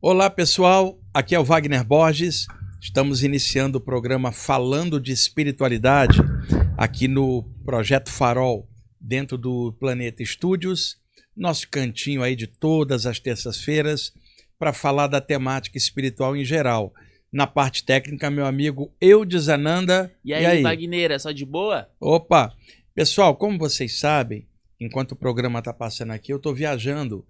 Olá pessoal, aqui é o Wagner Borges, estamos iniciando o programa Falando de Espiritualidade aqui no Projeto Farol, dentro do Planeta Estúdios, nosso cantinho aí de todas as terças-feiras para falar da temática espiritual em geral. Na parte técnica, meu amigo Eudes Ananda. E aí, Wagner, é só de boa? Opa! Pessoal, como vocês sabem, enquanto o programa está passando aqui, eu estou viajando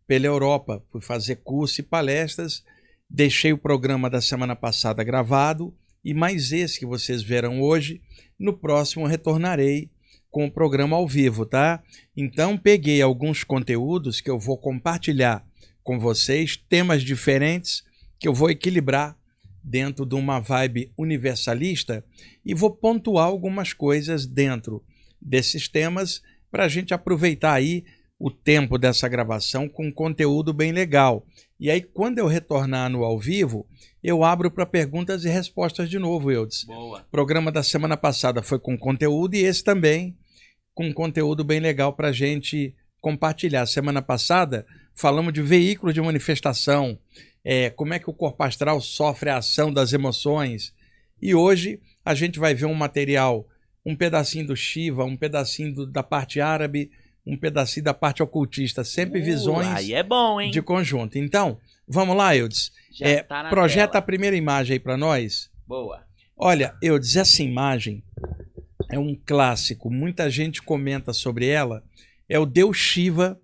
pela Europa, fui fazer curso e palestras, deixei o programa da semana passada gravado e mais esse que vocês verão hoje. No próximo retornarei com o programa ao vivo, tá? Então peguei alguns conteúdos que eu vou compartilhar com vocês, temas diferentes que eu vou equilibrar dentro de uma vibe universalista e vou pontuar algumas coisas dentro desses temas para a gente aproveitar aí o tempo dessa gravação com conteúdo bem legal. E aí, quando eu retornar no ao vivo, eu abro para perguntas e respostas de novo, Eudes. Boa. O programa da semana passada foi com conteúdo e esse também com conteúdo bem legal para a gente compartilhar. Semana passada falamos de veículo de manifestação, como é que o corpo astral sofre a ação das emoções. E hoje a gente vai ver um material, um pedacinho do Shiva, um pedacinho da parte árabe, um pedacinho da parte ocultista, sempre visões aí é bom, hein? de conjunto. Então, vamos lá, Eudes. Tá projeta tela. A primeira imagem aí para nós. Boa. Olha, Eudes, essa imagem é um clássico, muita gente comenta sobre ela. É o Deus Shiva,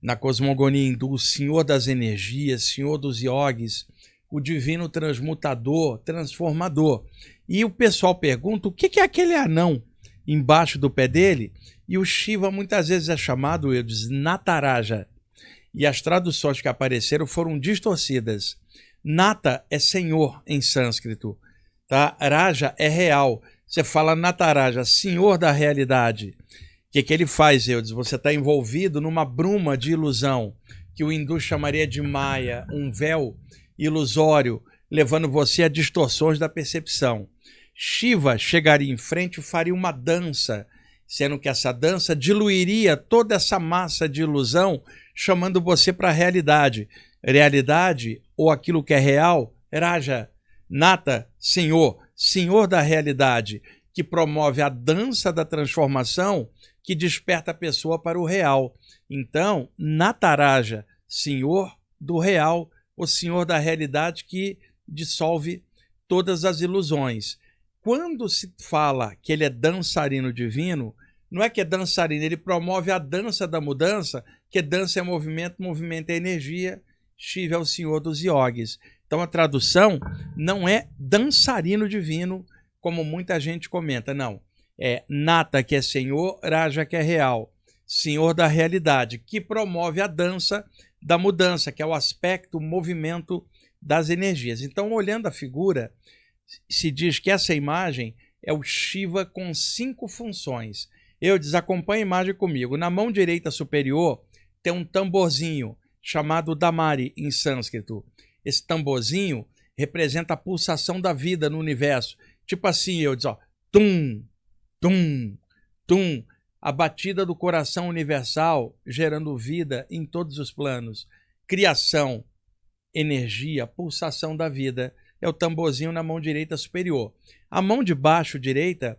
na cosmogonia hindu, o Senhor das energias, Senhor dos yogis, o divino transmutador, transformador. E o pessoal pergunta, o que é aquele anão embaixo do pé dele? E o Shiva muitas vezes é chamado, Eudes, Nataraja. E as traduções que apareceram foram distorcidas. Nata é senhor em sânscrito, tá? Raja é real. Você fala Nataraja, senhor da realidade. O que ele faz, Eudes? Você está envolvido numa bruma de ilusão, que o hindu chamaria de Maya, um véu ilusório, levando você a distorções da percepção. Shiva chegaria em frente e faria uma dança, sendo que essa dança diluiria toda essa massa de ilusão, chamando você para a realidade. Realidade, ou aquilo que é real, Raja, Nata, Senhor, Senhor da realidade, que promove a dança da transformação, que desperta a pessoa para o real. Então, Nataraja, Senhor do real, o Senhor da realidade que dissolve todas as ilusões. Quando se fala que ele é dançarino divino, não é que é dançarino, ele promove a dança da mudança, que dança é movimento, movimento é energia, Shiva é o Senhor dos yogis. Então a tradução não é dançarino divino, como muita gente comenta, não. É Nata, que é Senhor, Raja, que é real, Senhor da realidade, que promove a dança da mudança, que é o aspecto, o movimento das energias. Então, olhando a figura, se diz que essa imagem é o Shiva com 5 funções. Eudes, acompanha a imagem comigo. Na mão direita superior tem um tamborzinho chamado Damari em sânscrito. Esse tamborzinho representa a pulsação da vida no universo. Tipo assim, Eudes, ó, tum, tum, tum, a batida do coração universal gerando vida em todos os planos. Criação, energia, pulsação da vida. É o tamborzinho na mão direita superior. A mão de baixo direita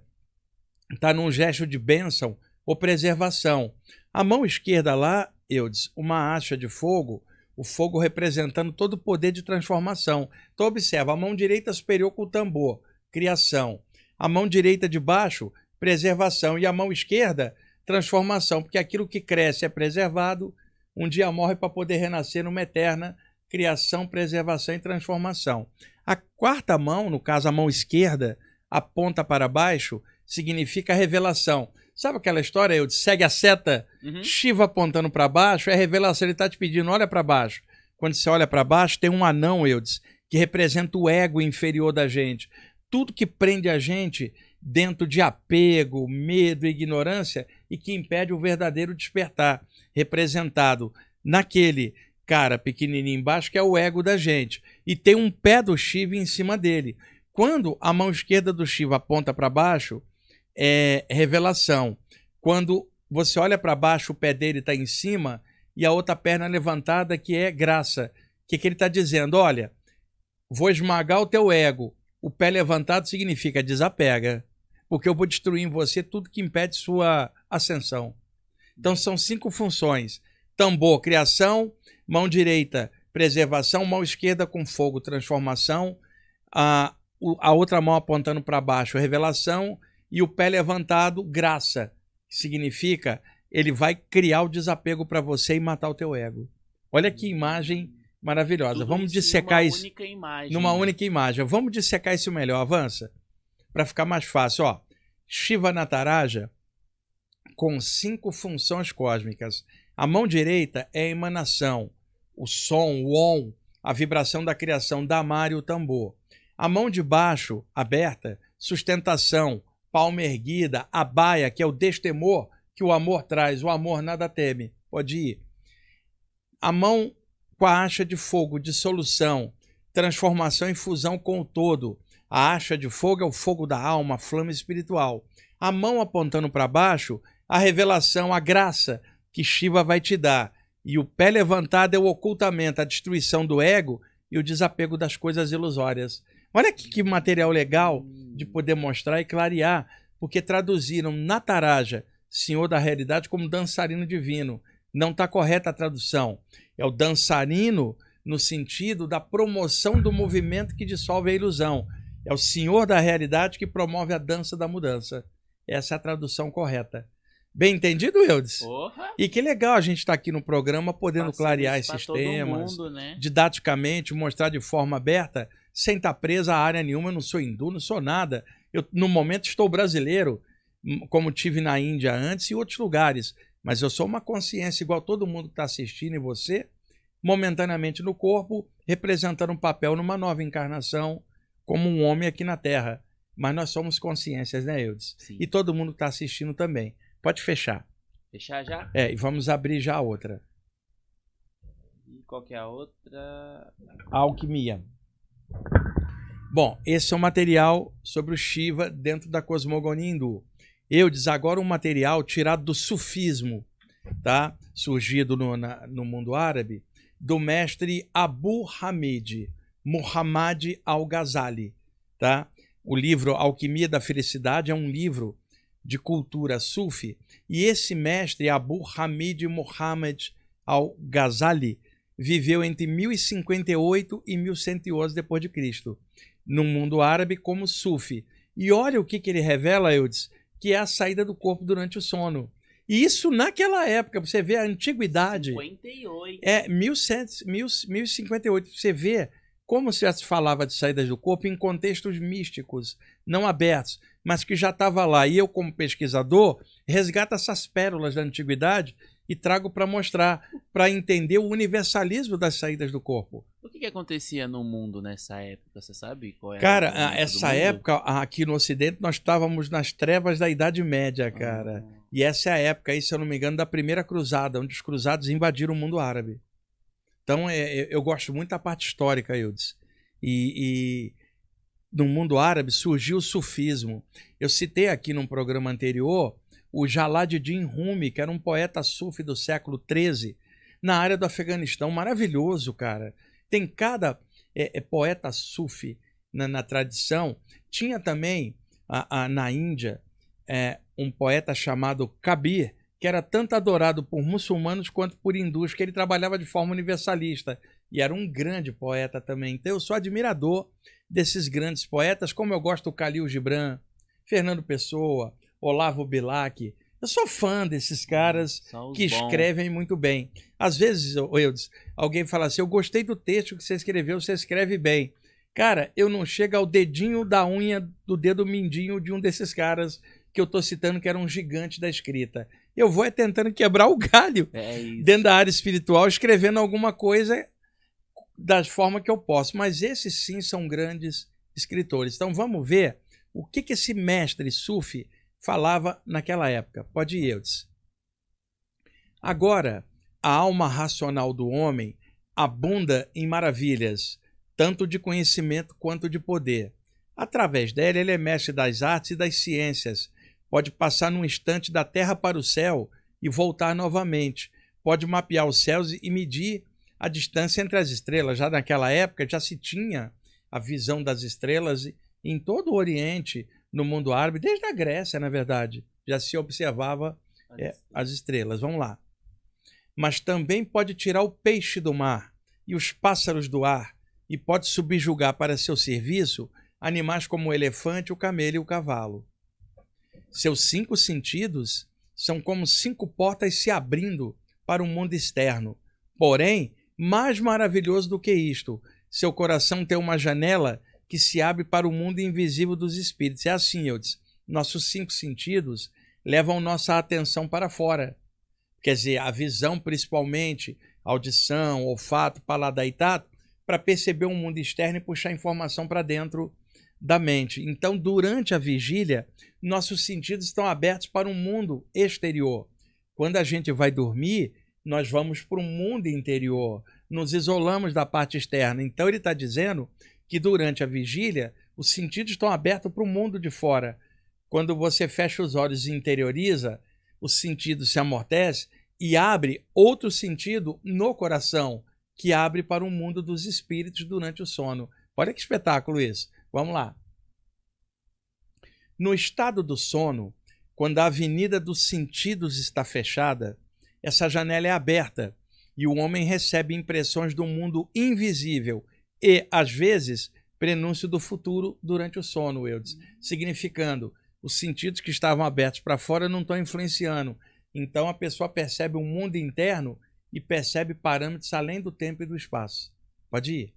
está num gesto de bênção ou preservação. A mão esquerda lá, Eudes, uma acha de fogo, o fogo representando todo o poder de transformação. Então observa, a mão direita superior com o tambor, criação. A mão direita de baixo, preservação. E a mão esquerda, transformação, porque aquilo que cresce é preservado, um dia morre para poder renascer numa eterna criação, preservação e transformação. A quarta mão, no caso a mão esquerda, aponta para baixo, significa revelação. Sabe aquela história, eu segue a seta, Shiva apontando para baixo, é revelação, ele está te pedindo, olha para baixo. Quando você olha para baixo, tem um anão, Eudes, que representa o ego inferior da gente. Tudo que prende a gente dentro de apego, medo e ignorância e que impede o verdadeiro despertar, representado naquele cara pequenininho embaixo, que é o ego da gente. E tem um pé do Shiva em cima dele. Quando a mão esquerda do Shiva aponta para baixo, é revelação. Quando você olha para baixo, o pé dele está em cima e a outra perna levantada, que é graça, que ele está dizendo? Olha, vou esmagar o teu ego. O pé levantado significa desapega, porque eu vou destruir em você tudo que impede sua ascensão. Então são 5 funções. Tambor, criação. Mão direita, preservação. Mão esquerda com fogo, transformação. A outra mão apontando para baixo, revelação. E o pé levantado, graça, que significa ele vai criar o desapego para você e matar o teu ego. Olha que imagem maravilhosa. Tudo Vamos isso dissecar numa isso única imagem, numa né? única imagem. Vamos dissecar isso melhor. Avança. Para ficar mais fácil. Ó, Shiva Nataraja com 5 funções cósmicas. A mão direita é a emanação, o som, o on, a vibração da criação, Damar e o tambor. A mão de baixo, aberta, sustentação, palma erguida, a baia, que é o destemor que o amor traz. O amor nada teme. Pode ir. A mão com a hacha de fogo, dissolução, transformação e fusão com o todo. A hacha de fogo é o fogo da alma, a flama espiritual. A mão apontando para baixo, a revelação, a graça que Shiva vai te dar. E o pé levantado é o ocultamento, a destruição do ego e o desapego das coisas ilusórias. Olha que material legal de poder mostrar e clarear, porque traduziram Nataraja, Senhor da Realidade, como dançarino divino. Não está correta a tradução. É o dançarino no sentido da promoção do movimento que dissolve a ilusão. É o Senhor da Realidade que promove a dança da mudança. Essa é a tradução correta. Bem entendido, Eudes? Porra! E que legal a gente estar aqui no programa podendo Passando clarear isso pra esses todo temas, mundo, né? didaticamente, mostrar de forma aberta, sem estar presa a área nenhuma. Eu não sou hindu, não sou nada. Eu, no momento, estou brasileiro, como tive na Índia antes e outros lugares. Mas eu sou uma consciência igual todo mundo que está assistindo e você, momentaneamente no corpo, representando um papel numa nova encarnação, como um homem aqui na Terra. Mas nós somos consciências, né, Eudes? Sim. E todo mundo que está assistindo também. Pode fechar. Fechar já? E vamos abrir já a outra. E qual que é a outra? A alquimia. Bom, esse é um material sobre o Shiva dentro da cosmogonia hindu. Eudes, agora um material tirado do sufismo, tá? Surgido no mundo árabe, do mestre Abu Hamid, Muhammad al-Ghazali, tá? O livro Alquimia da Felicidade é um livro de cultura sufi, e esse mestre Abu Hamid Muhammad al-Ghazali viveu entre 1058 e 1111 depois de Cristo, no mundo árabe como sufi. E olha o que ele revela, Eudes, que é a saída do corpo durante o sono. E isso naquela época, você vê a antiguidade. 58. 1058. Você vê como já se falava de saídas do corpo em contextos místicos, não abertos, mas que já estava lá. E eu, como pesquisador, resgato essas pérolas da antiguidade e trago para mostrar, para entender o universalismo das saídas do corpo. O que acontecia no mundo nessa época? Você sabe qual era? Cara, o momento do essa mundo? época, aqui no Ocidente, nós estávamos nas trevas da Idade Média, cara. E essa é a época, aí, se eu não me engano, da primeira cruzada, onde os cruzados invadiram o mundo árabe. Então, eu gosto muito da parte histórica, Eudes. E no mundo árabe surgiu o sufismo. Eu citei aqui num programa anterior o Jalaluddin Rumi, que era um poeta sufi do século XIII, na área do Afeganistão. Maravilhoso, cara. Tem cada poeta sufi na tradição. Tinha também, na Índia, um poeta chamado Kabir, que era tanto adorado por muçulmanos quanto por hindus, que ele trabalhava de forma universalista. E era um grande poeta também. Então eu sou admirador desses grandes poetas, como eu gosto do Khalil Gibran, Fernando Pessoa, Olavo Bilac. Eu sou fã desses caras que escrevem muito bem. Às vezes, Eudes, alguém fala assim, eu gostei do texto que você escreveu, você escreve bem. Cara, eu não chego ao dedinho da unha do dedo mindinho de um desses caras que eu estou citando, que era um gigante da escrita. Eu vou tentando quebrar o galho dentro da área espiritual, escrevendo alguma coisa da forma que eu posso. Mas esses sim são grandes escritores. Então vamos ver o que esse mestre sufi falava naquela época. Pode ir, Eudes. Agora, a alma racional do homem abunda em maravilhas, tanto de conhecimento quanto de poder. Através dela, ele é mestre das artes e das ciências. Pode passar num instante da terra para o céu e voltar novamente. Pode mapear os céus e medir a distância entre as estrelas. Já naquela época já se tinha a visão das estrelas em todo o Oriente, no mundo árabe, desde a Grécia, na verdade, já se observava as estrelas. Vamos lá. Mas também pode tirar o peixe do mar e os pássaros do ar, e pode subjugar para seu serviço animais como o elefante, o camelo e o cavalo. Seus 5 sentidos são como 5 portas se abrindo para o mundo externo. Porém, mais maravilhoso do que isto, seu coração tem uma janela que se abre para o mundo invisível dos espíritos. É assim, Eudes, nossos 5 sentidos levam nossa atenção para fora. Quer dizer, a visão principalmente, audição, olfato, paladar e tato, para perceber um mundo externo e puxar informação para dentro da mente. Então, durante a vigília, nossos sentidos estão abertos para um mundo exterior. Quando a gente vai dormir, nós vamos para o mundo interior, nos isolamos da parte externa. Então, ele está dizendo que durante a vigília, os sentidos estão abertos para o mundo de fora. Quando você fecha os olhos e interioriza, o sentido se amortece e abre outro sentido no coração, que abre para o mundo dos espíritos durante o sono. Olha que espetáculo isso. Vamos lá. No estado do sono, quando a avenida dos sentidos está fechada, essa janela é aberta e o homem recebe impressões do mundo invisível e, às vezes, prenúncio do futuro durante o sono, Eudes, significando os sentidos que estavam abertos para fora não estão influenciando. Então a pessoa percebe um mundo interno e percebe parâmetros além do tempo e do espaço. Pode ir.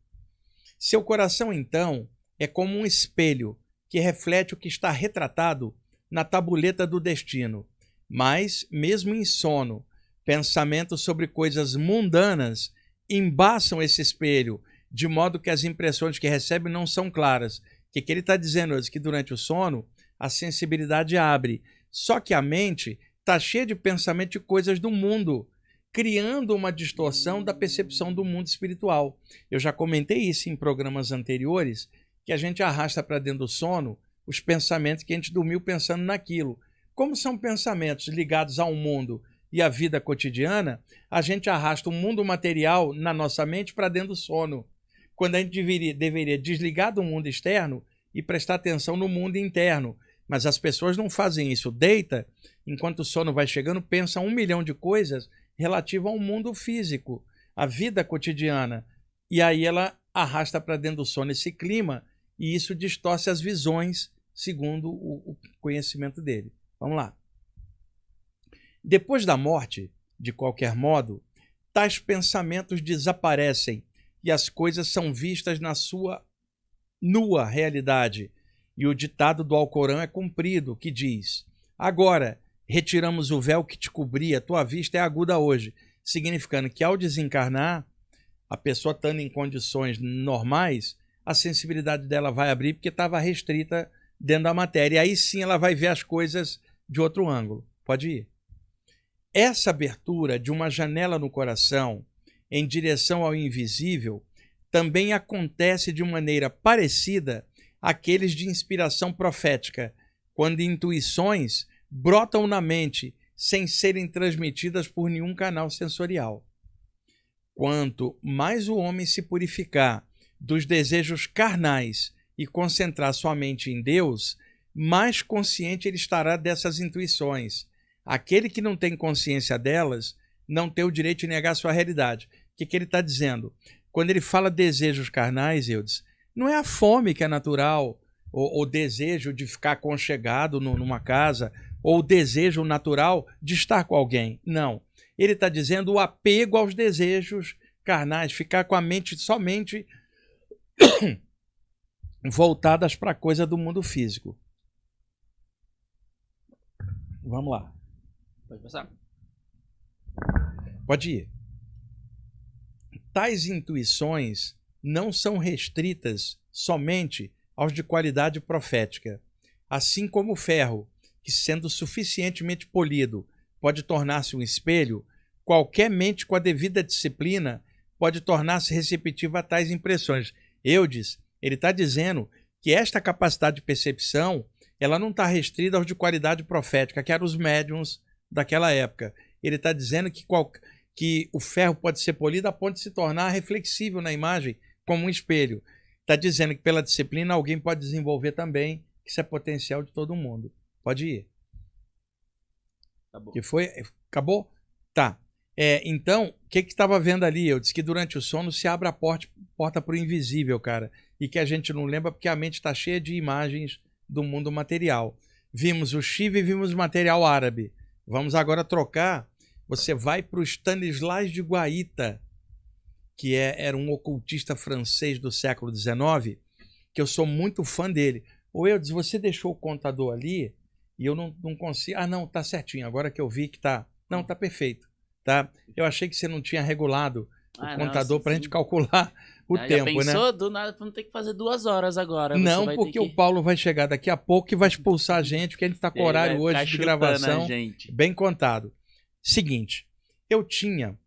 Seu coração, então, é como um espelho que reflete o que está retratado na tabuleta do destino. Mas, mesmo em sono, pensamentos sobre coisas mundanas embaçam esse espelho, de modo que as impressões que recebe não são claras. O que ele está dizendo hoje? Que durante o sono, a sensibilidade abre. Só que a mente está cheia de pensamento de coisas do mundo, criando uma distorção da percepção do mundo espiritual. Eu já comentei isso em programas anteriores, que a gente arrasta para dentro do sono os pensamentos que a gente dormiu pensando naquilo. Como são pensamentos ligados ao mundo e à vida cotidiana, a gente arrasta o mundo material na nossa mente para dentro do sono, quando a gente deveria desligar do mundo externo e prestar atenção no mundo interno. Mas as pessoas não fazem isso. Deita, enquanto o sono vai chegando, pensa 1 milhão de coisas relativas ao mundo físico, à vida cotidiana. E aí ela arrasta para dentro do sono esse clima e isso distorce as visões, segundo o conhecimento dele. Vamos lá. Depois da morte, de qualquer modo, tais pensamentos desaparecem e as coisas são vistas na sua nua realidade. E o ditado do Alcorão é cumprido, que diz: agora retiramos o véu que te cobria, tua vista é aguda hoje, significando que ao desencarnar, a pessoa estando em condições normais, a sensibilidade dela vai abrir porque estava restrita dentro da matéria. E aí sim ela vai ver as coisas de outro ângulo. Pode ir. Essa abertura de uma janela no coração em direção ao invisível também acontece de maneira parecida àqueles de inspiração profética, quando intuições brotam na mente sem serem transmitidas por nenhum canal sensorial. Quanto mais o homem se purificar dos desejos carnais e concentrar sua mente em Deus, mais consciente ele estará dessas intuições. Aquele que não tem consciência delas não tem o direito de negar sua realidade. O que ele está dizendo? Quando ele fala desejos carnais, Eudes, não é a fome que é natural, ou desejo de ficar aconchegado numa casa, ou o desejo natural de estar com alguém. Não. Ele está dizendo o apego aos desejos carnais, ficar com a mente somente voltadas para a coisa do mundo físico. Vamos lá. Pode passar. Pode ir. Tais intuições não são restritas somente aos de qualidade profética, assim como o ferro, que sendo suficientemente polido pode tornar-se um espelho, qualquer mente com a devida disciplina pode tornar-se receptiva a tais impressões. Eudes, ele está dizendo que esta capacidade de percepção ela não está restrita aos de qualidade profética, que eram os médiuns daquela época. Ele está dizendo que que o ferro pode ser polido a ponto de se tornar reflexível na imagem, como um espelho. Está dizendo que pela disciplina alguém pode desenvolver também, que isso é potencial de todo mundo. Pode ir. Acabou. Que foi? Acabou? Tá. Então, o que estava vendo ali? Eu disse que durante o sono se abre a porta para o invisível, cara. E que a gente não lembra porque a mente está cheia de imagens do mundo material. Vimos o Shiva e vimos o material árabe. Vamos agora trocar. Você vai para o Stanislas de Guaita, que era um ocultista francês do século XIX, que eu sou muito fã dele. Ô Eudes, você deixou o contador ali e eu não consigo... Ah, não, tá certinho. Agora que eu vi que tá... Não, tá perfeito. Tá? Eu achei que você não tinha regulado o contador para a gente calcular o tempo, já pensou? né? Do nada, não tem que fazer 2 horas agora. Não, porque o Paulo vai chegar daqui a pouco e vai expulsar a gente, porque a gente tá com o horário hoje de gravação bem contado. Seguinte, eu tinha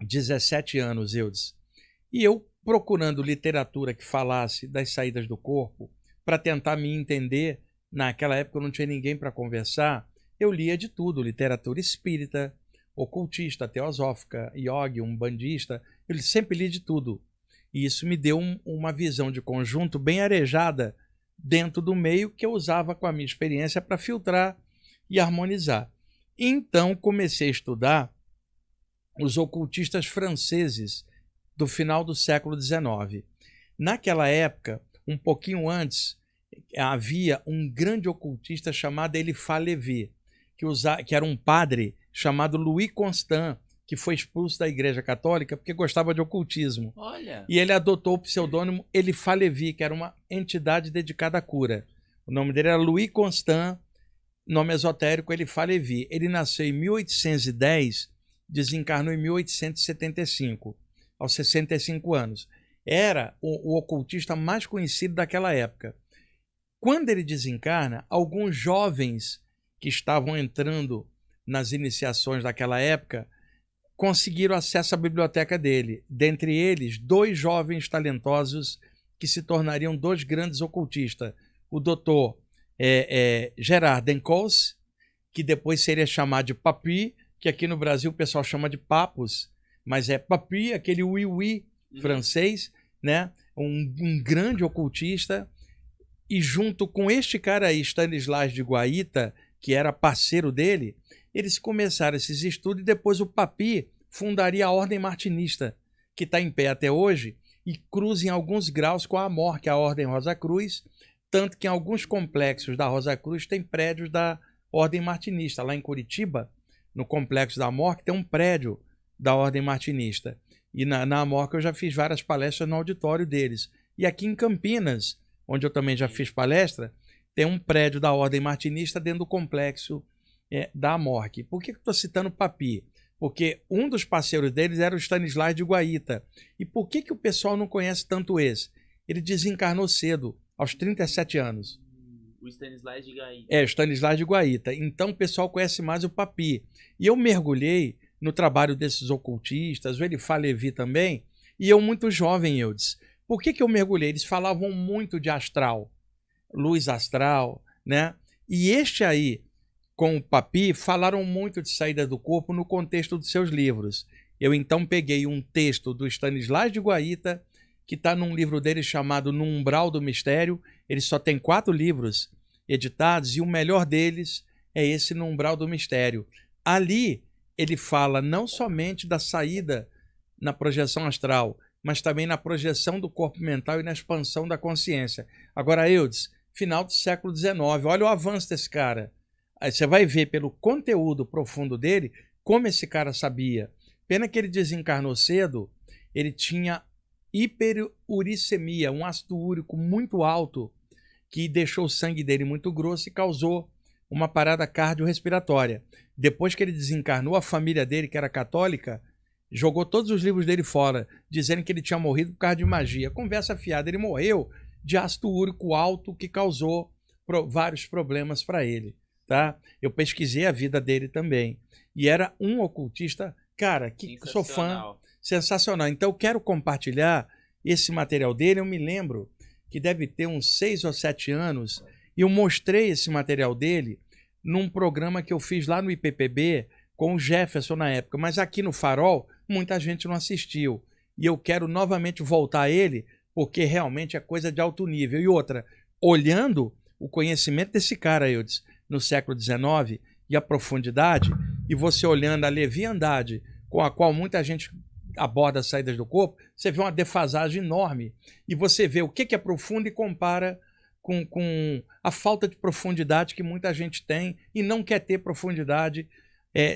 17 anos, Eudes, e eu procurando literatura que falasse das saídas do corpo, para tentar me entender, naquela época eu não tinha ninguém para conversar, eu lia de tudo, literatura espírita, ocultista, teosófica, yogi, umbandista, eu sempre li de tudo. E isso me deu uma visão de conjunto bem arejada dentro do meio que eu usava com a minha experiência para filtrar e harmonizar. Então comecei a estudar os ocultistas franceses do final do século XIX. Naquela época, um pouquinho antes, havia um grande ocultista chamado Eliphas Lévy, que era um padre chamado Louis Constant, que foi expulso da Igreja Católica porque gostava de ocultismo. Olha. E ele adotou o pseudônimo Eliphas Lévy, que era uma entidade dedicada à cura. O nome dele era Louis Constant, nome esotérico Eliphas Lévy. Ele nasceu em 1810, desencarnou em 1875, aos 65 anos. Era o ocultista mais conhecido daquela época. Quando ele desencarna, alguns jovens que estavam entrando nas iniciações daquela época conseguiram acesso à biblioteca dele. Dentre eles, 2 jovens talentosos que se tornariam 2 grandes ocultistas. O doutor Gerard Dencausse, que depois seria chamado de Papy, que aqui no Brasil o pessoal chama de Papus, mas é Papy, aquele oui-oui francês, né? Um grande ocultista. E junto com este cara aí, Stanislas de Guaita, que era parceiro dele, eles começaram esses estudos e depois o Papy fundaria a Ordem Martinista, que está em pé até hoje e cruza em alguns graus com a Amor, que é a Ordem Rosa Cruz, tanto que em alguns complexos da Rosa Cruz tem prédios da Ordem Martinista. Lá em Curitiba, no Complexo da Amor, tem um prédio da Ordem Martinista. E na Amor eu já fiz várias palestras no auditório deles. E aqui em Campinas, onde eu também já fiz palestra, tem um prédio da Ordem Martinista dentro do complexo da Amorque. Por que eu estou citando o Papy? Porque um dos parceiros deles era o Stanislas de Guaita. E por que o pessoal não conhece tanto esse? Ele desencarnou cedo, aos 37 anos. O Stanislas de Guaita. O Stanislas de Guaita. Então o pessoal conhece mais o Papy. E eu mergulhei no trabalho desses ocultistas, o Eliphas Lévy também, e eu muito jovem, Eudes. Por que eu mergulhei? Eles falavam muito de astral, luz astral, né? E este aí, com o Papy, falaram muito de saída do corpo no contexto dos seus livros. Eu então peguei um texto do Stanislas de Guaita, que está num livro dele chamado No Umbral do Mistério. Ele só tem 4 livros editados e o melhor deles é esse No Umbral do Mistério. Ali ele fala não somente da saída na projeção astral, mas também na projeção do corpo mental e na expansão da consciência. Agora, Eudes, final do século XIX, olha o avanço desse cara. Aí você vai ver pelo conteúdo profundo dele como esse cara sabia. Pena que ele desencarnou cedo, ele tinha hiperuricemia, um ácido úrico muito alto, que deixou o sangue dele muito grosso e causou uma parada cardiorrespiratória. Depois que ele desencarnou, a família dele, que era católica, jogou todos os livros dele fora, dizendo que ele tinha morrido por causa de magia. Conversa fiada, ele morreu de ácido úrico alto que causou vários problemas para ele. Tá? Eu pesquisei a vida dele também. E era um ocultista, cara, que sou fã, sensacional. Então eu quero compartilhar esse material dele. Eu me lembro que deve ter uns 6 ou 7 anos, e eu mostrei esse material dele num programa que eu fiz lá no IPPB, com o Jefferson na época, mas aqui no Farol muita gente não assistiu. E eu quero novamente voltar a ele, porque realmente é coisa de alto nível. E outra, olhando o conhecimento desse cara, Eudes, no século XIX, e a profundidade, e você olhando a leviandade com a qual muita gente aborda as saídas do corpo, você vê uma defasagem enorme. E você vê o que é profundo e compara com a falta de profundidade que muita gente tem e não quer ter profundidade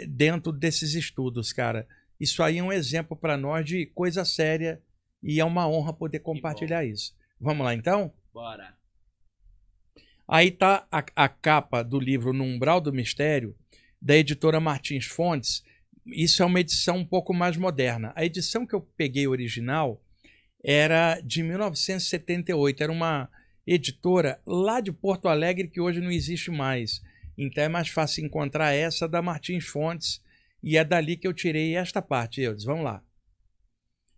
dentro desses estudos, cara. Isso aí é um exemplo para nós de coisa séria e é uma honra poder compartilhar isso. Vamos lá, então? Bora. Aí tá a capa do livro No Umbral do Mistério, da editora Martins Fontes. Isso é uma edição um pouco mais moderna. A edição que eu peguei original era de 1978. Era uma editora lá de Porto Alegre que hoje não existe mais. Então é mais fácil encontrar essa da Martins Fontes e é dali que eu tirei esta parte, Eudes. Vamos lá.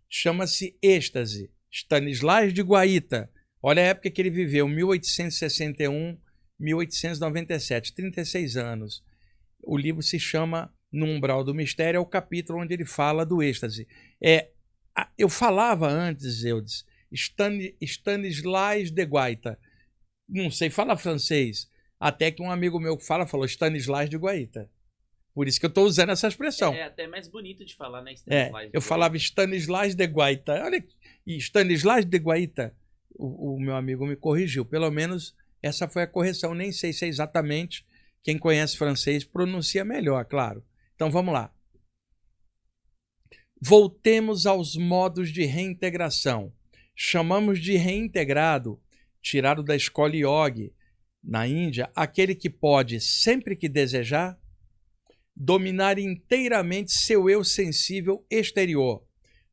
Chama-se Êxtase, Stanislas de Guaita. Olha a época que ele viveu, 1861, 1897, 36 anos. O livro se chama No Umbral do Mistério, é o capítulo onde ele fala do êxtase. Eu falava antes, Eudes, Stanislas de Guaita. Não sei falar francês. Até que um amigo meu que falou Stanislas de Guaita. Por isso que eu estou usando essa expressão. É até mais bonito de falar, né? Stanislas eu falava Stanislas de Guaita. Olha, e Stanislas de Guaita, o meu amigo me corrigiu. Pelo menos essa foi a correção. Nem sei se é exatamente. Quem conhece francês pronuncia melhor, claro. Então vamos lá. Voltemos aos modos de reintegração. Chamamos de reintegrado, tirado da escola yogi, na Índia, aquele que pode, sempre que desejar, dominar inteiramente seu eu sensível exterior,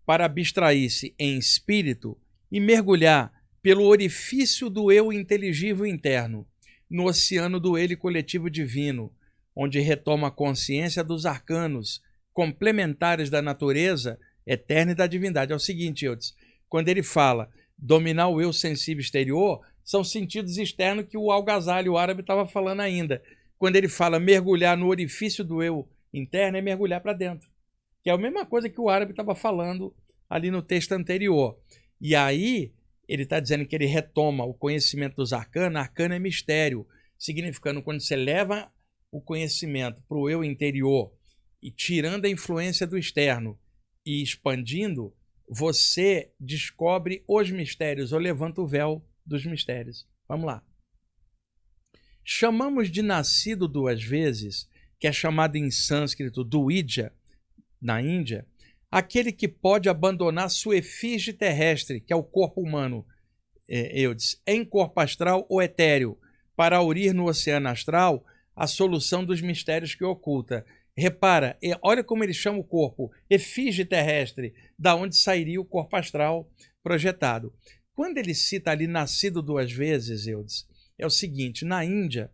para abstrair-se em espírito e mergulhar pelo orifício do eu inteligível interno, no oceano do ele coletivo divino, onde retoma a consciência dos arcanos complementares da natureza eterna e da divindade. É o seguinte, Eudes, quando ele fala dominar o eu sensível exterior, são sentidos externos que o Al-Ghazali, o árabe, estava falando ainda. Quando ele fala mergulhar no orifício do eu interno, é mergulhar para dentro. Que é a mesma coisa que o árabe estava falando ali no texto anterior. E aí, ele está dizendo que ele retoma o conhecimento dos arcanos. Arcano é mistério, significando quando você leva o conhecimento para o eu interior e tirando a influência do externo e expandindo, você descobre os mistérios ou levanta o véu dos mistérios. Vamos lá. Chamamos de nascido duas vezes, que é chamado em sânscrito Duidya, na Índia, aquele que pode abandonar sua efígie terrestre, que é o corpo humano, Eudes, em corpo astral ou etéreo, para aurir no oceano astral a solução dos mistérios que oculta. Repara, olha como ele chama o corpo, efígie terrestre, da onde sairia o corpo astral projetado. Quando ele cita ali nascido duas vezes, Eudes, é o seguinte, na Índia,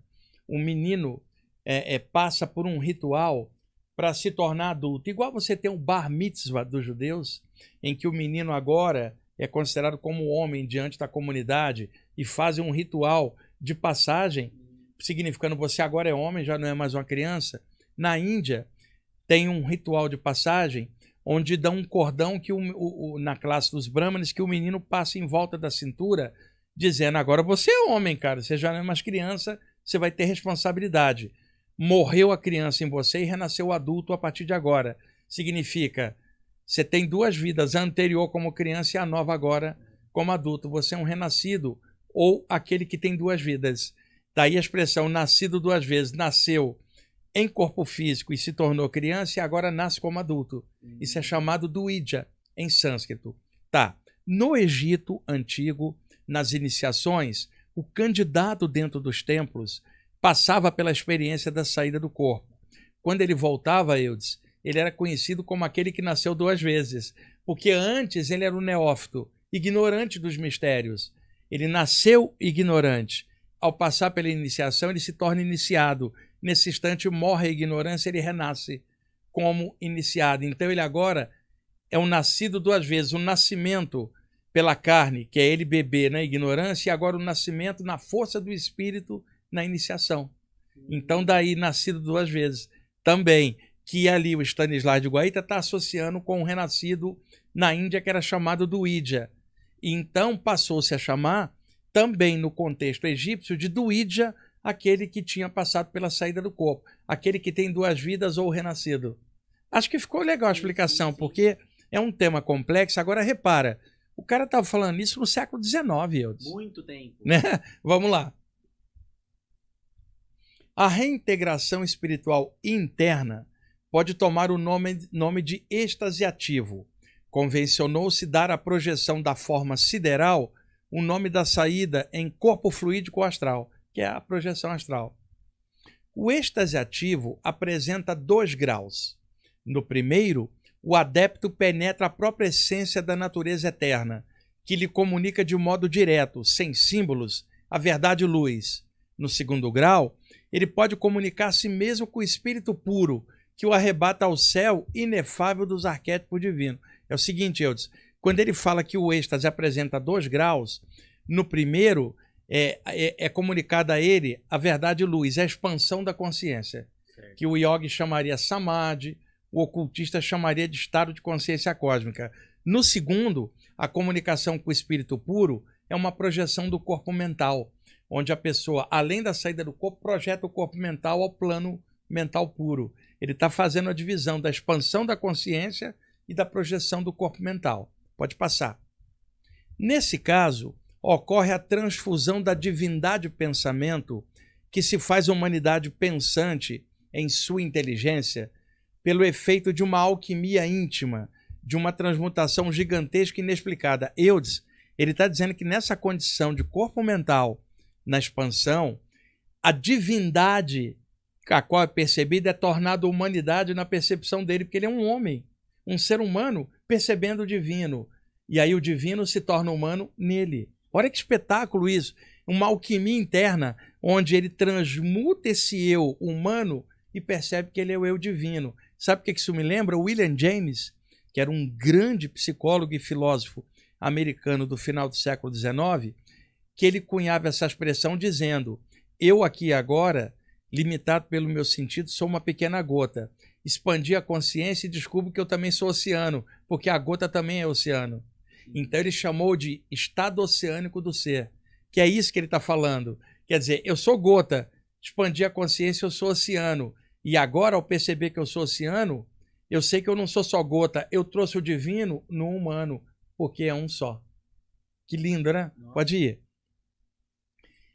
um menino passa por um ritual para se tornar adulto. Igual você tem um bar mitzvah dos judeus, em que o menino agora é considerado como homem diante da comunidade e fazem um ritual de passagem, significando você agora é homem, já não é mais uma criança. Na Índia, tem um ritual de passagem onde dá um cordão que na classe dos brahmanes que o menino passa em volta da cintura, dizendo, agora você é homem, cara, você já não é mais criança, você vai ter responsabilidade. Morreu a criança em você e renasceu o adulto a partir de agora. Significa, você tem duas vidas, a anterior como criança e a nova agora como adulto. Você é um renascido ou aquele que tem duas vidas. Daí a expressão nascido duas vezes, nasceu em corpo físico e se tornou criança e agora nasce como adulto. Isso é chamado Duidya, em sânscrito. Tá. No Egito antigo, nas iniciações, o candidato dentro dos templos passava pela experiência da saída do corpo. Quando ele voltava, Eudes, ele era conhecido como aquele que nasceu duas vezes, porque antes ele era um neófito, ignorante dos mistérios. Ele nasceu ignorante. Ao passar pela iniciação, ele se torna iniciado. Nesse instante morre a ignorância, ele renasce como iniciado. Então ele agora é um nascido duas vezes, um nascimento pela carne, que é ele bebê na ignorância, e agora o nascimento na força do espírito na iniciação. Então daí nascido duas vezes. Também que ali o Stanislas de Guaita está associando com o renascido na Índia, que era chamado Duídja. E então passou-se a chamar, também no contexto egípcio, de Duídja, aquele que tinha passado pela saída do corpo, aquele que tem duas vidas ou renascido. Acho que ficou legal a explicação, porque é um tema complexo. Agora repara, o cara estava falando isso no século XIX, Eudes. Muito tempo. Né? Vamos lá. A reintegração espiritual interna pode tomar o nome de êxtase ativo. Convencionou-se dar à projeção da forma sideral o nome da saída em corpo fluídico astral, que é a projeção astral. O êxtase ativo apresenta 2 graus. No primeiro, o adepto penetra a própria essência da natureza eterna, que lhe comunica de modo direto, sem símbolos, a verdade e luz. No segundo grau, ele pode comunicar a si mesmo com o espírito puro, que o arrebata ao céu inefável dos arquétipos divinos. É o seguinte, Eudes, quando ele fala que o êxtase apresenta 2 graus, no primeiro é comunicada a ele a verdade e luz, a expansão da consciência, certo, que o yogi chamaria samadhi, o ocultista chamaria de estado de consciência cósmica. No segundo, a comunicação com o espírito puro é uma projeção do corpo mental, onde a pessoa, além da saída do corpo, projeta o corpo mental ao plano mental puro. Ele está fazendo a divisão da expansão da consciência e da projeção do corpo mental. Pode passar. Nesse caso, ocorre a transfusão da divindade pensamento, que se faz a humanidade pensante em sua inteligência, pelo efeito de uma alquimia íntima, de uma transmutação gigantesca e inexplicada. Eudes, ele está dizendo que nessa condição de corpo mental, na expansão, a divindade a qual é percebida é tornada humanidade na percepção dele, porque ele é um homem, um ser humano percebendo o divino. E aí o divino se torna humano nele. Olha que espetáculo isso. Uma alquimia interna, onde ele transmuta esse eu humano e percebe que ele é o eu divino. Sabe o que isso me lembra? William James, que era um grande psicólogo e filósofo americano do final do século XIX, que ele cunhava essa expressão dizendo: eu aqui e agora, limitado pelo meu sentido, sou uma pequena gota. Expandi a consciência e descubro que eu também sou oceano, porque a gota também é oceano. Então ele chamou de estado oceânico do ser, que é isso que ele está falando. Quer dizer, eu sou gota, expandi a consciência, eu sou oceano. E agora, ao perceber que eu sou oceano, eu sei que eu não sou só gota, eu trouxe o divino no humano, porque é um só. Que lindo, né? Pode ir.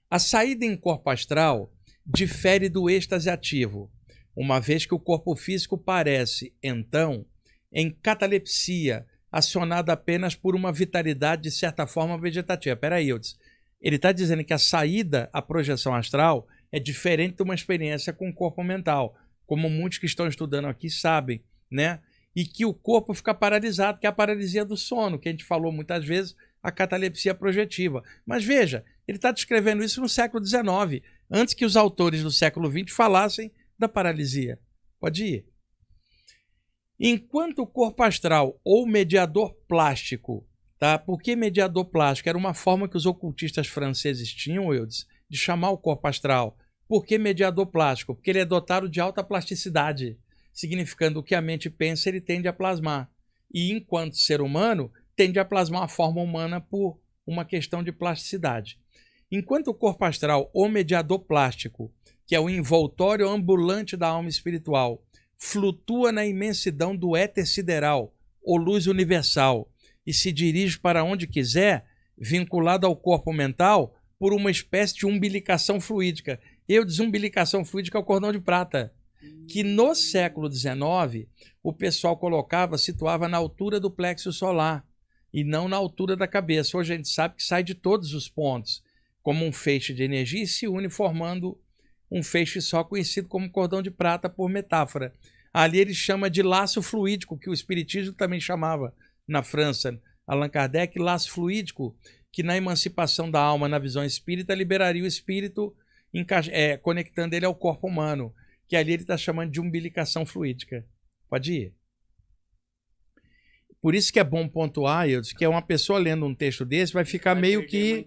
A saída em corpo astral difere do êxtase ativo, uma vez que o corpo físico parece, então, em catalepsia, acionada apenas por uma vitalidade de certa forma vegetativa. Peraí, Eudes. Ele está dizendo que a saída, a projeção astral, é diferente de uma experiência com o corpo mental, como muitos que estão estudando aqui sabem, né? E que o corpo fica paralisado, que é a paralisia do sono, que a gente falou muitas vezes, a catalepsia projetiva. Mas veja, ele está descrevendo isso no século XIX, antes que os autores do século XX falassem da paralisia. Pode ir. Enquanto o corpo astral ou mediador plástico, tá? Por que mediador plástico? Era uma forma que os ocultistas franceses tinham, Eudes, de chamar o corpo astral. Por que mediador plástico? Porque ele é dotado de alta plasticidade, significando que a mente pensa, ele tende a plasmar. E enquanto ser humano, tende a plasmar a forma humana por uma questão de plasticidade. Enquanto o corpo astral ou mediador plástico, que é o envoltório ambulante da alma espiritual, flutua na imensidão do éter sideral, ou luz universal, e se dirige para onde quiser, vinculado ao corpo mental por uma espécie de umbilicação fluídica. Eu desumbilicação fluídica é o cordão de prata, que no século XIX o pessoal colocava, situava na altura do plexo solar e não na altura da cabeça. Hoje a gente sabe que sai de todos os pontos, como um feixe de energia, e se une formando um feixe só, conhecido como cordão de prata por metáfora. Ali ele chama de laço fluídico, que o espiritismo também chamava na França. Allan Kardec, laço fluídico, que na emancipação da alma, na visão espírita, liberaria o espírito, conectando ele ao corpo humano, que ali ele está chamando de umbilicação fluídica. Pode ir. Por isso que é bom pontuar, Eudes, que é uma pessoa lendo um texto desse, vai ficar meio que...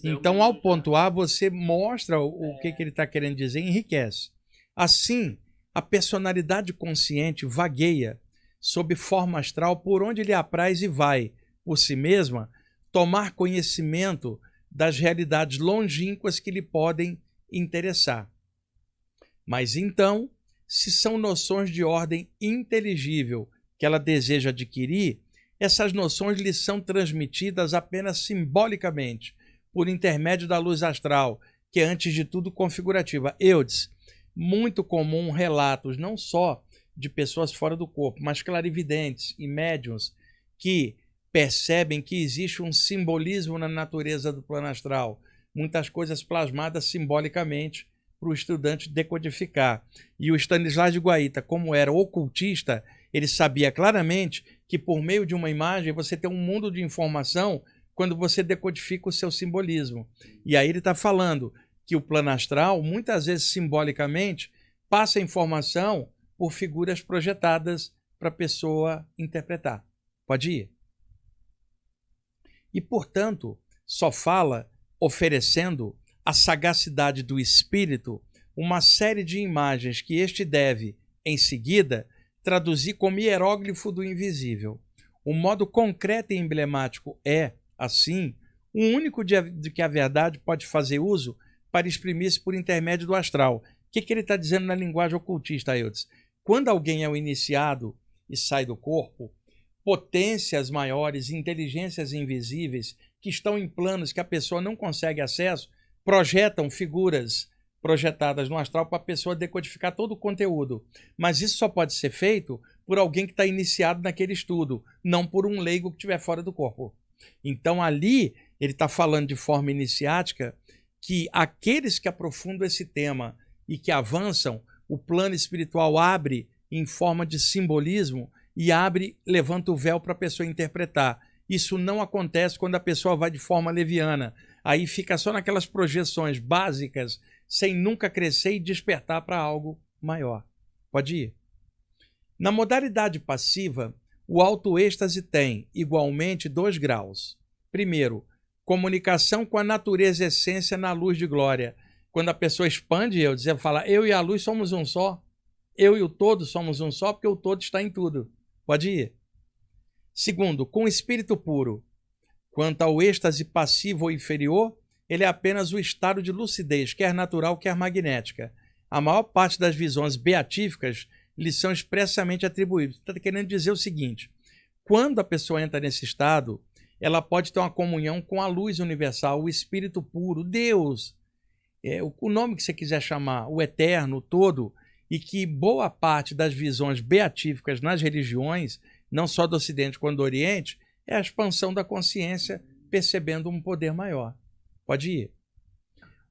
Então, ao pontuar, você mostra o que ele está querendo dizer e enriquece. Assim, a personalidade consciente vagueia sob forma astral por onde lhe apraz e vai, por si mesma, tomar conhecimento das realidades longínquas que lhe podem interessar. Mas então, se são noções de ordem inteligível que ela deseja adquirir, essas noções lhe são transmitidas apenas simbolicamente, por intermédio da luz astral, que é antes de tudo configurativa. Eudes, muito comum relatos não só de pessoas fora do corpo, mas clarividentes e médiuns que percebem que existe um simbolismo na natureza do plano astral, muitas coisas plasmadas simbolicamente para o estudante decodificar. E o Stanislas de Guaita, como era ocultista, ele sabia claramente que por meio de uma imagem você tem um mundo de informação quando você decodifica o seu simbolismo. E aí ele está falando que o plano astral, muitas vezes simbolicamente, passa informação por figuras projetadas para a pessoa interpretar. Pode ir? E, portanto, só fala oferecendo à sagacidade do espírito uma série de imagens que este deve, em seguida, traduzir como hieróglifo do invisível. O modo concreto e emblemático é, assim, o único de que a verdade pode fazer uso para exprimir-se por intermédio do astral. O que ele está dizendo na linguagem ocultista, Eudes? Quando alguém é o iniciado e sai do corpo, potências maiores, inteligências invisíveis, que estão em planos que a pessoa não consegue acesso, projetam figuras projetadas no astral para a pessoa decodificar todo o conteúdo. Mas isso só pode ser feito por alguém que está iniciado naquele estudo, não por um leigo que estiver fora do corpo. Então ali ele está falando de forma iniciática que aqueles que aprofundam esse tema e que avançam, o plano espiritual abre em forma de simbolismo e abre, levanta o véu para a pessoa interpretar. Isso não acontece quando a pessoa vai de forma leviana. Aí fica só naquelas projeções básicas, sem nunca crescer e despertar para algo maior. Pode ir? Na modalidade passiva, o autoêxtase tem, igualmente, 2 graus. Primeiro, comunicação com a natureza essência na luz de glória. Quando a pessoa expande, fala, eu e a luz somos um só. Eu e o todo somos um só, porque o todo está em tudo. Pode ir? Segundo, com espírito puro. Quanto ao êxtase passivo ou inferior, ele é apenas o estado de lucidez, quer natural, quer magnética. A maior parte das visões beatíficas lhe são expressamente atribuídas. Está querendo dizer o seguinte, quando a pessoa entra nesse estado, ela pode ter uma comunhão com a luz universal, o espírito puro, Deus, o nome que você quiser chamar, o eterno, o todo, e que boa parte das visões beatíficas nas religiões, não só do Ocidente quanto do Oriente, é a expansão da consciência percebendo um poder maior. Pode ir?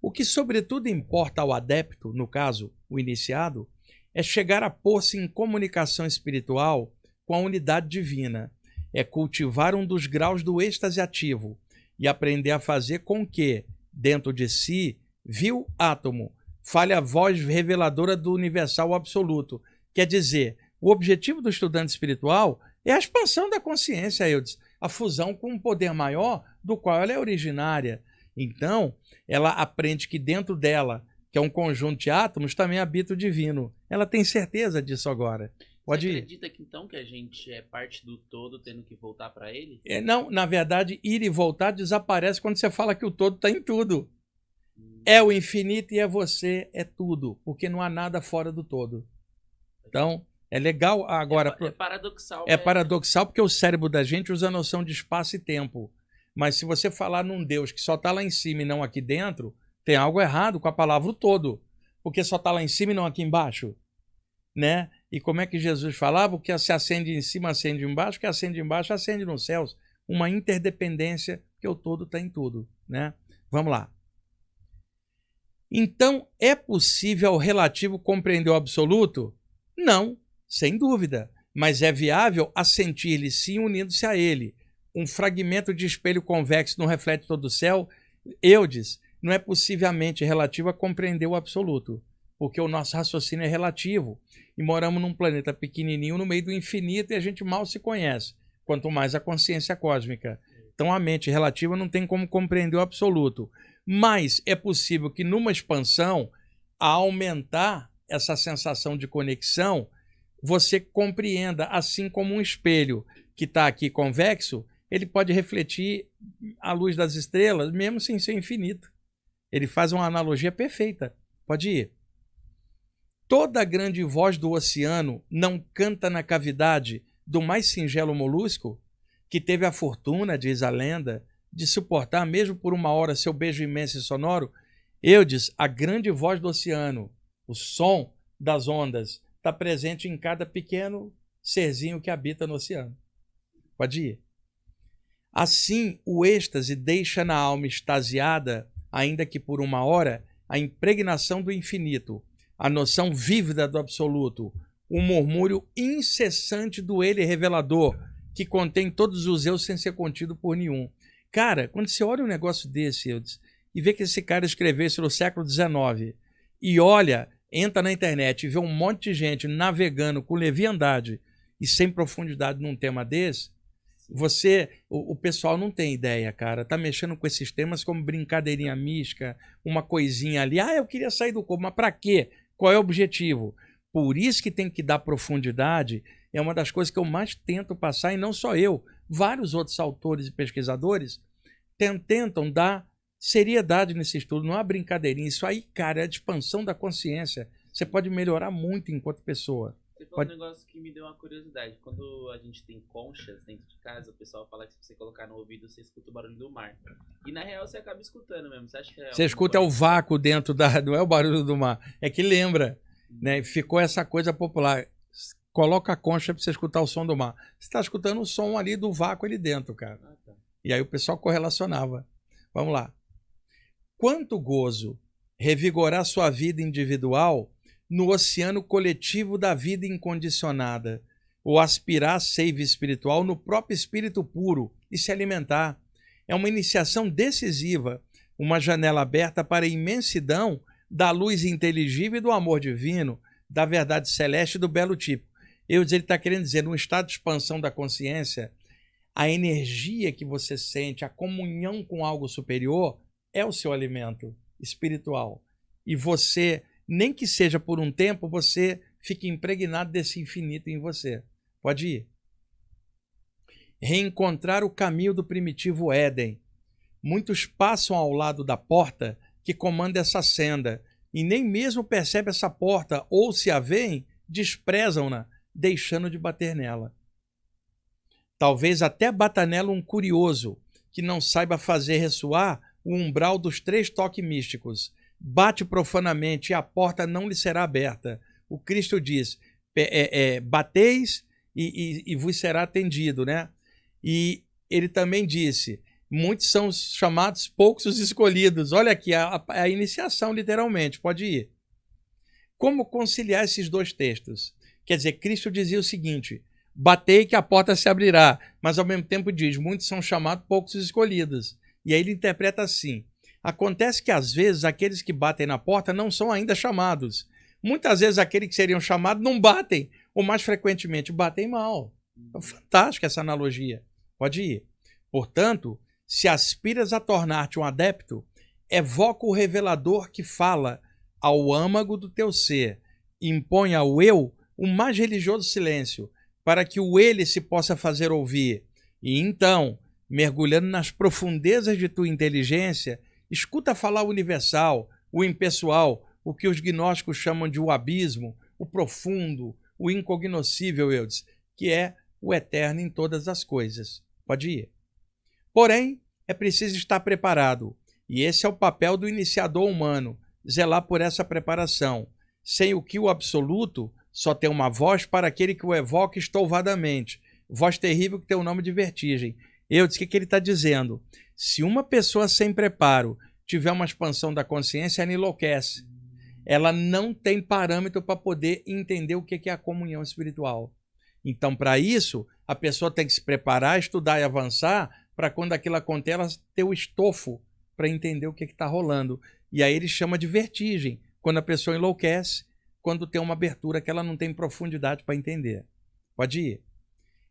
O que sobretudo importa ao adepto, no caso, o iniciado, é chegar a pôr-se em comunicação espiritual com a unidade divina, é cultivar um dos graus do êxtase ativo e aprender a fazer com que, dentro de si, vil átomo, fale a voz reveladora do universal absoluto. Quer dizer, o objetivo do estudante espiritual é a expansão da consciência, Eudes, a fusão com um poder maior do qual ela é originária. Então, ela aprende que dentro dela, que é um conjunto de átomos, também habita o divino. Ela tem certeza disso agora. Pode ir. Você acredita que então que a gente é parte do todo tendo que voltar para ele? Não, na verdade, ir e voltar desaparece quando você fala que o todo está em tudo. É o infinito e é você, é tudo, porque não há nada fora do todo. Então, é legal agora... É paradoxal. É paradoxal porque o cérebro da gente usa a noção de espaço e tempo. Mas se você falar num Deus que só está lá em cima e não aqui dentro, tem algo errado com a palavra o todo, porque só está lá em cima e não aqui embaixo. Né? E como é que Jesus falava? O que se acende em cima, acende embaixo, o que acende embaixo, acende nos céus. Uma interdependência, que o todo está em tudo. Né? Vamos lá. Então, é possível ao relativo compreender o absoluto? Não, sem dúvida. Mas é viável assentir-lhe sim unindo-se a ele. Um fragmento de espelho convexo não reflete todo o céu? Eudes, não é possivelmente relativo a compreender o absoluto, porque o nosso raciocínio é relativo. E moramos num planeta pequenininho no meio do infinito e a gente mal se conhece, quanto mais a consciência cósmica. Então a mente relativa não tem como compreender o absoluto. Mas é possível que numa expansão, a aumentar essa sensação de conexão, você compreenda, assim como um espelho que está aqui convexo, ele pode refletir a luz das estrelas, mesmo sem ser infinito. Ele faz uma analogia perfeita. Pode ir. Toda a grande voz do oceano não canta na cavidade do mais singelo molusco, que teve a fortuna, diz a lenda, de suportar, mesmo por uma hora, seu beijo imenso e sonoro. Eudes, a grande voz do oceano, o som das ondas, está presente em cada pequeno serzinho que habita no oceano. Pode ir. Assim, o êxtase deixa na alma extasiada, ainda que por uma hora, a impregnação do infinito, a noção vívida do absoluto, o murmúrio incessante do ele revelador, que contém todos os eu sem ser contido por nenhum. Cara, quando você olha um negócio desse, Eudes, e vê que esse cara escreveu isso no século XIX, e olha, entra na internet e vê um monte de gente navegando com leviandade e sem profundidade num tema desse, o pessoal não tem ideia, cara. Tá mexendo com esses temas como brincadeirinha mística, uma coisinha ali. Ah, eu queria sair do corpo, mas pra quê? Qual é o objetivo? Por isso que tem que dar profundidade. É uma das coisas que eu mais tento passar, e não só eu, vários outros autores e pesquisadores tentam dar seriedade nesse estudo. Não há brincadeirinha. Isso aí, cara, é a expansão da consciência. Você pode melhorar muito enquanto pessoa. Você falou um negócio que me deu uma curiosidade. Quando a gente tem conchas dentro de casa, o pessoal fala que se você colocar no ouvido, você escuta o barulho do mar. E na real, você acaba escutando mesmo. Você acha que você escuta o vácuo dentro da... Não é o barulho do mar. É que lembra, né? Ficou essa coisa popular. Coloca a concha para você escutar o som do mar. Você está escutando o som ali do vácuo ali dentro, cara. Ah, tá. E aí o pessoal correlacionava. Vamos lá. Quanto gozo revigorar sua vida individual no oceano coletivo da vida incondicionada, ou aspirar a seiva espiritual no próprio espírito puro e se alimentar. É uma iniciação decisiva, uma janela aberta para a imensidão da luz inteligível e do amor divino, da verdade celeste e do belo tipo. Ele está querendo dizer, num estado de expansão da consciência, a energia que você sente, a comunhão com algo superior, é o seu alimento espiritual. E você, nem que seja por um tempo, você fica impregnado desse infinito em você. Pode ir. Reencontrar o caminho do primitivo Éden. Muitos passam ao lado da porta que comanda essa senda e nem mesmo percebem essa porta, ou se a veem, desprezam-na, deixando de bater nela. Talvez até bata nela um curioso que não saiba fazer ressoar o umbral dos 3 toques místicos. Bate profanamente e a porta não lhe será aberta. O Cristo diz, bateis e vos será atendido, né? E ele também disse, muitos são os chamados, poucos os escolhidos. Olha aqui, a iniciação literalmente, pode ir. Como conciliar esses 2 textos? Quer dizer, Cristo dizia o seguinte, batei que a porta se abrirá, mas ao mesmo tempo diz, muitos são chamados, poucos os escolhidos. E aí ele interpreta assim, acontece que às vezes aqueles que batem na porta não são ainda chamados. Muitas vezes aqueles que seriam chamados não batem, ou mais frequentemente batem mal. É fantástica essa analogia. Pode ir. Portanto, se aspiras a tornar-te um adepto, evoca o revelador que fala ao âmago do teu ser, impõe ao eu o mais religioso silêncio, para que o ele se possa fazer ouvir. E então, mergulhando nas profundezas de tua inteligência, escuta falar o universal, o impessoal, o que os gnósticos chamam de o abismo, o profundo, o incognoscível, Eudes, que é o eterno em todas as coisas. Pode ir. Porém, é preciso estar preparado, e esse é o papel do iniciador humano, zelar por essa preparação, sem o que o absoluto só tem uma voz para aquele que o evoca estouvadamente, voz terrível que tem o nome de vertigem. Eudes, o que ele está dizendo? Se uma pessoa sem preparo tiver uma expansão da consciência, ela enlouquece. Ela não tem parâmetro para poder entender o que é a comunhão espiritual. Então, para isso, a pessoa tem que se preparar, estudar e avançar, para quando aquilo acontecer, ela ter o estofo para entender o que está rolando. E aí ele chama de vertigem, quando a pessoa enlouquece, quando tem uma abertura que ela não tem profundidade para entender. Pode ir.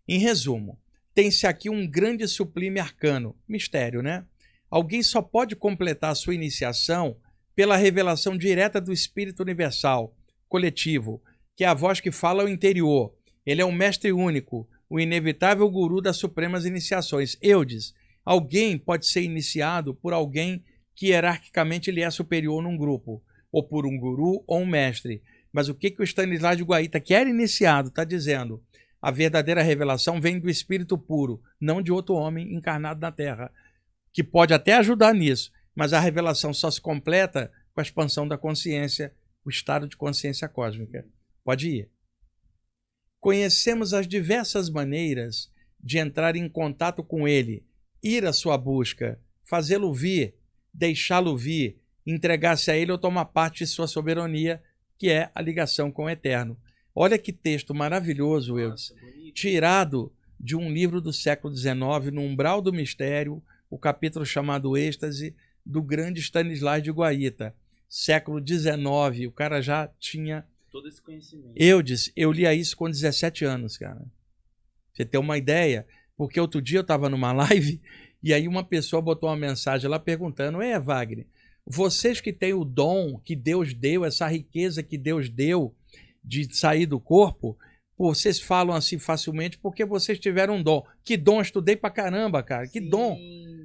Em resumo, tem-se aqui um grande sublime arcano, mistério, né? Alguém só pode completar a sua iniciação pela revelação direta do Espírito Universal, coletivo, que é a voz que fala ao interior. Ele é um mestre único, o inevitável guru das supremas iniciações. Eudes, alguém pode ser iniciado por alguém que hierarquicamente lhe é superior num grupo, ou por um guru ou um mestre. Mas o que o Stanislas de Guaita, que era iniciado, está dizendo? A verdadeira revelação vem do espírito puro, não de outro homem encarnado na Terra, que pode até ajudar nisso, mas a revelação só se completa com a expansão da consciência, o estado de consciência cósmica. Pode ir. Conhecemos as diversas maneiras de entrar em contato com ele, ir à sua busca, fazê-lo vir, deixá-lo vir, entregar-se a ele ou tomar parte de sua soberania, que é a ligação com o Eterno. Olha que texto maravilhoso, Eudes, tirado de um livro do século XIX, no Umbral do Mistério, o capítulo chamado Êxtase, do grande Stanislas de Guaita. Século XIX, o cara já tinha todo esse conhecimento. Eudes, eu lia isso com 17 anos, cara. Você tem uma ideia? Porque outro dia eu estava numa live e aí uma pessoa botou uma mensagem lá perguntando: Wagner, vocês que têm o dom que Deus deu, essa riqueza que Deus deu de sair do corpo, vocês falam assim facilmente porque vocês tiveram um dom. Que dom? Estudei pra caramba, cara. Que dom,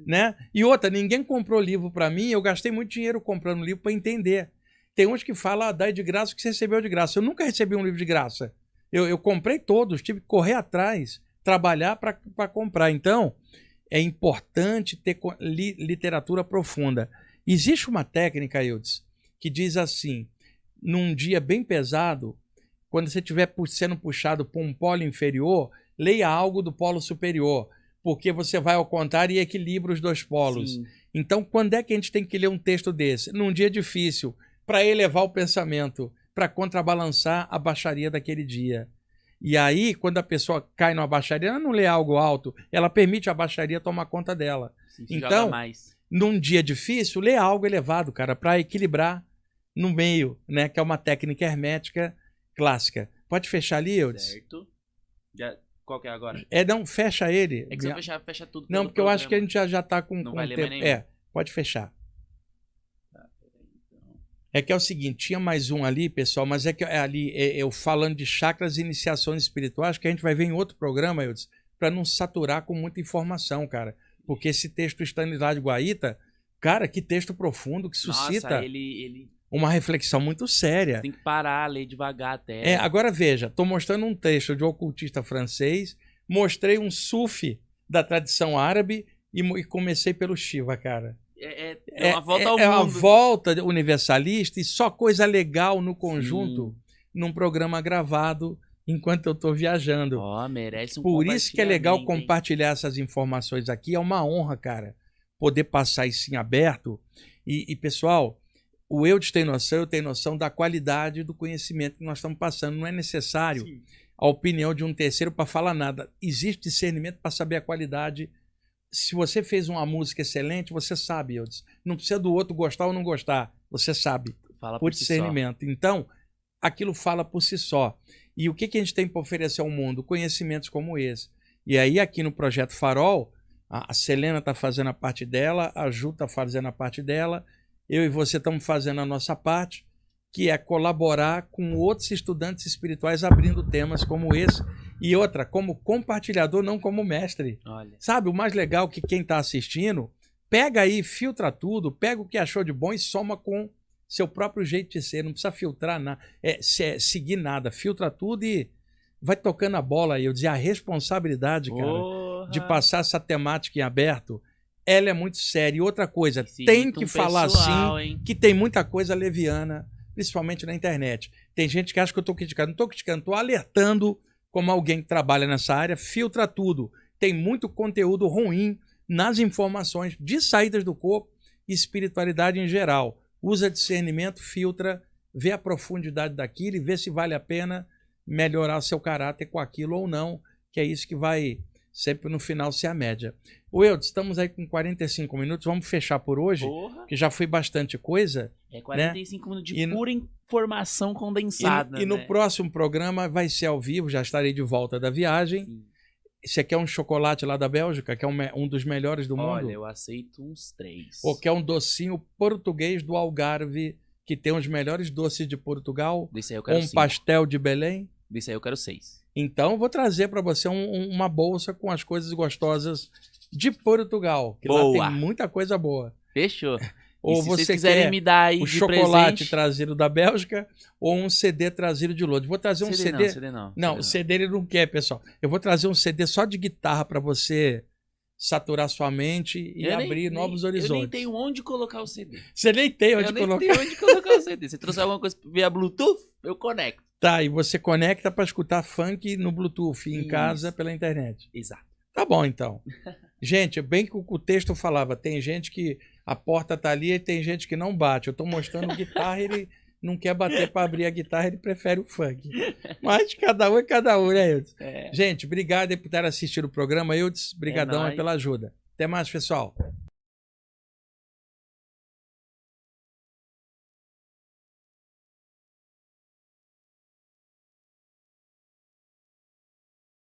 né? E outra, ninguém comprou livro para mim, eu gastei muito dinheiro comprando livro para entender. Tem uns que falam, dai de graça o que você recebeu de graça. Eu nunca recebi um livro de graça. Eu comprei todos, tive que correr atrás, trabalhar para comprar. Então, é importante ter literatura profunda. Existe uma técnica, Eudes, que diz assim, num dia bem pesado, quando você estiver sendo puxado por um polo inferior, leia algo do polo superior, porque você vai ao contrário e equilibra os dois polos. Sim. Então, quando é que a gente tem que ler um texto desse? Num dia difícil, para elevar o pensamento, para contrabalançar a baixaria daquele dia. E aí, quando a pessoa cai numa baixaria, ela não lê algo alto, ela permite a baixaria tomar conta dela. Sim, então, num dia difícil, lê algo elevado, cara, para equilibrar no meio, né? Que é uma técnica hermética clássica. Pode fechar ali, Eudes? Certo. Qual que é agora? Não, fecha ele. É que se eu fecha tudo. Não, porque eu acho que a gente já tá com vai ler tempo. Mais nenhum. Pode fechar. É que é o seguinte, tinha mais um ali, pessoal, mas é que ali eu falando de chakras e iniciações espirituais, que a gente vai ver em outro programa, Eudes, para não saturar com muita informação, cara. Porque esse texto Stanislas de Guaita, cara, que texto profundo, que suscita uma reflexão muito séria. Tem que parar, ler devagar até. Agora veja, estou mostrando um texto de um ocultista francês, mostrei um sufi da tradição árabe e comecei pelo Shiva, cara. É uma volta ao mundo. É uma volta universalista e só coisa legal no conjunto. Sim. Num programa gravado enquanto eu estou viajando. Merece um Por isso que é legal compartilhar essas informações aqui. É uma honra, cara, poder passar isso em aberto. E pessoal, o Eudes tem noção, eu tenho noção da qualidade do conhecimento que nós estamos passando. Não é necessário a opinião de um terceiro para falar nada. Existe discernimento para saber a qualidade. Se você fez uma música excelente, você sabe, Eudes. Não precisa do outro gostar ou não gostar. Você sabe. Fala por discernimento. Si então, aquilo fala por si só. E o que a gente tem para oferecer ao mundo? Conhecimentos como esse. E aí, aqui no Projeto Farol, a Selena está fazendo a parte dela, a Ju está fazendo a parte dela, eu e você estamos fazendo a nossa parte, que é colaborar com outros estudantes espirituais abrindo temas como esse. E outra, como compartilhador, não como mestre. Olha. Sabe, o mais legal que quem está assistindo, pega aí, filtra tudo, pega o que achou de bom e soma com seu próprio jeito de ser. Não precisa filtrar nada, seguir nada. Filtra tudo e vai tocando a bola aí. Eu dizia, a responsabilidade, cara, de passar essa temática em aberto, ela é muito séria. E outra coisa, tem que falar assim, que tem muita coisa leviana, principalmente na internet. Tem gente que acha que eu estou criticando. Não estou criticando, estou alertando como alguém que trabalha nessa área, filtra tudo. Tem muito conteúdo ruim nas informações de saídas do corpo e espiritualidade em geral. Usa discernimento, filtra, vê a profundidade daquilo e vê se vale a pena melhorar seu caráter com aquilo ou não, que é isso que vai sempre no final ser a média. Eudes, estamos aí com 45 minutos, vamos fechar por hoje, que já foi bastante coisa. 45 minutos de pura informação condensada. E no próximo programa vai ser ao vivo, já estarei de volta da viagem. Sim. Você quer um chocolate lá da Bélgica, que é um dos melhores do mundo? Olha, eu aceito uns 3. Ou quer um docinho português do Algarve, que tem os melhores doces de Portugal, Desse aí eu quero ou um 5. pastel de Belém. Desse aí eu quero 6. Então, eu vou trazer para você uma bolsa com as coisas gostosas de Portugal, que Boa. lá tem muita coisa boa. Fechou. Ou E se vocês você quiserem quer me dar aí o de chocolate presente... trazido da Bélgica ou um CD trazido de Londres. Vou trazer um CD. Não, CD não. Não, o CD ele não quer, pessoal. Eu vou trazer um CD só de guitarra para você saturar sua mente e abrir novos horizontes. Eu nem tenho onde colocar o CD. Você nem tem onde Eu nem colocar. tenho onde colocar o CD. Se trouxer alguma coisa via Bluetooth, eu conecto. Tá, e você conecta para escutar funk no Bluetooth em Isso. casa pela internet. Exato. Tá bom, então. Gente, bem que o texto falava, tem gente que a porta tá ali e tem gente que não bate. Eu tô mostrando guitarra, ele não quer bater para abrir a guitarra, ele prefere o funk. Mas cada um é cada um, né, Eudes? É. Gente, obrigado por ter assistido o programa, Eudes. Brigadão aí nóis. pela ajuda. Até mais, pessoal.